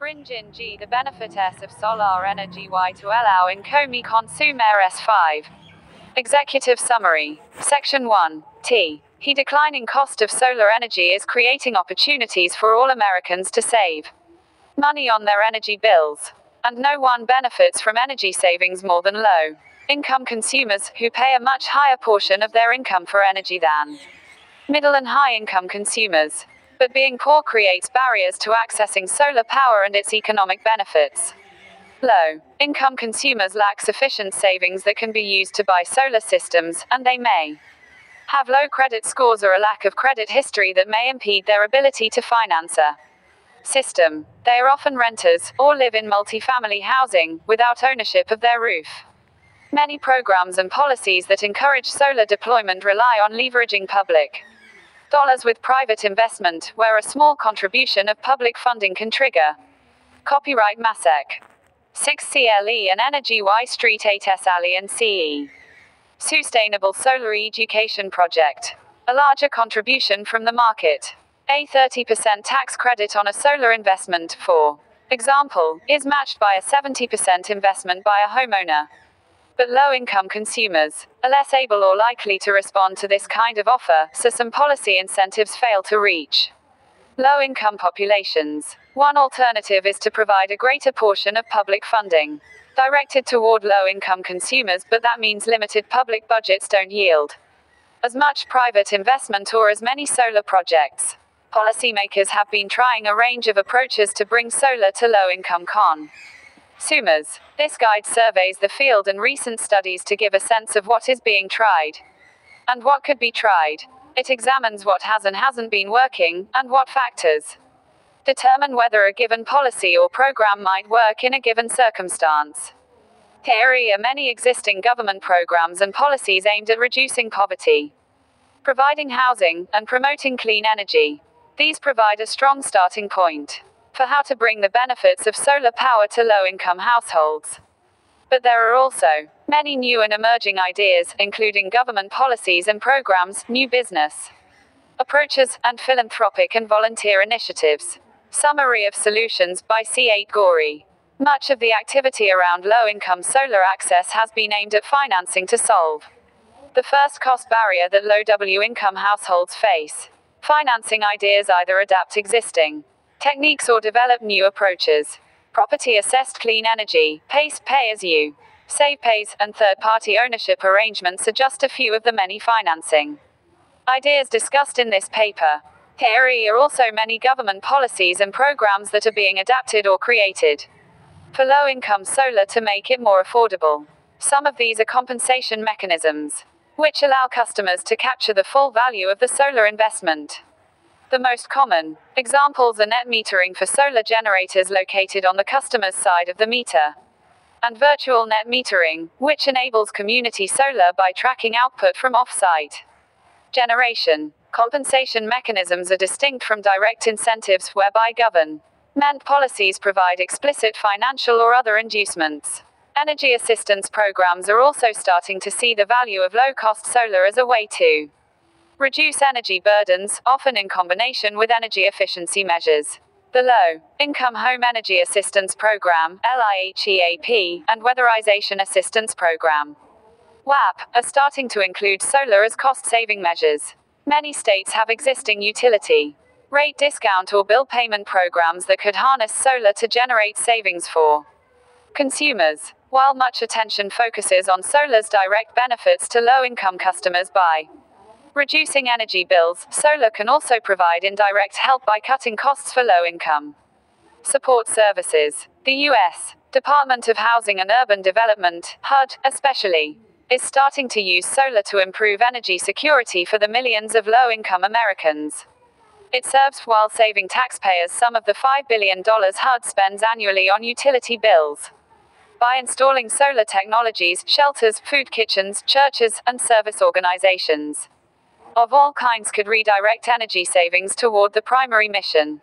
Bringen G the benefits of solar energy y to allow in Comi consumer S5. Executive Summary. Section 1. The declining cost of solar energy is creating opportunities for all Americans to save money on their energy bills. And no one benefits from energy savings more than low-income consumers, who pay a much higher portion of their income for energy than middle and high-income consumers. But being poor creates barriers to accessing solar power and its economic benefits. Low-income consumers lack sufficient savings that can be used to buy solar systems, and they may have low credit scores or a lack of credit history that may impede their ability to finance a system. They are often renters, or live in multi-family housing, without ownership of their roof. Many programs and policies that encourage solar deployment rely on leveraging public dollars with private investment, where a small contribution of public funding can trigger. Copyright Masek. 6 CLE and Energy Y Street 8S Alley and CE. Sustainable Solar Education Project. A larger contribution from the market. A 30% tax credit on a solar investment, for example, is matched by a 70% investment by a homeowner. But low-income consumers are less able or likely to respond to this kind of offer, so some policy incentives fail to reach low-income populations. One alternative is to provide a greater portion of public funding directed toward low-income consumers, but that means limited public budgets don't yield as much private investment or as many solar projects. Policymakers have been trying a range of approaches to bring solar to low-income consumers. This guide surveys the field and recent studies to give a sense of what is being tried and what could be tried. It examines what has and hasn't been working, and what factors determine whether a given policy or program might work in a given circumstance. Here are many existing government programs and policies aimed at reducing poverty, providing housing, and promoting clean energy. These provide a strong starting point for how to bring the benefits of solar power to low-income households. But there are also many new and emerging ideas, including government policies and programs, new business approaches, and philanthropic and volunteer initiatives. Summary of Solutions by C. Gori. Much of the activity around low-income solar access has been aimed at financing to solve the first cost barrier that low W-income households face. Financing ideas either adapt existing techniques or develop new approaches. Property-assessed clean energy, PACE, pay-as-you save pays, and third-party ownership arrangements are just a few of the many financing ideas discussed in this paper. Here are also many government policies and programs that are being adapted or created for low-income solar to make it more affordable. Some of these are compensation mechanisms, which allow customers to capture the full value of the solar investment. The most common examples are net metering for solar generators located on the customer's side of the meter, and virtual net metering, which enables community solar by tracking output from off-site generation. Compensation mechanisms are distinct from direct incentives, whereby government policies provide explicit financial or other inducements. Energy assistance programs are also starting to see the value of low-cost solar as a way to reduce energy burdens, often in combination with energy efficiency measures. The Low-Income Home Energy Assistance Program, LIHEAP, and Weatherization Assistance Program, WAP, are starting to include solar as cost-saving measures. Many states have existing utility rate discount or bill payment programs that could harness solar to generate savings for consumers. While much attention focuses on solar's direct benefits to low-income customers by reducing energy bills, solar can also provide indirect help by cutting costs for low-income support services. The U.S. Department of Housing and Urban Development, HUD, especially, is starting to use solar to improve energy security for the millions of low-income Americans it serves, while saving taxpayers some of the $5 billion HUD spends annually on utility bills. By installing solar technologies, shelters, food kitchens, churches, and service organizations of all kinds could redirect energy savings toward the primary mission.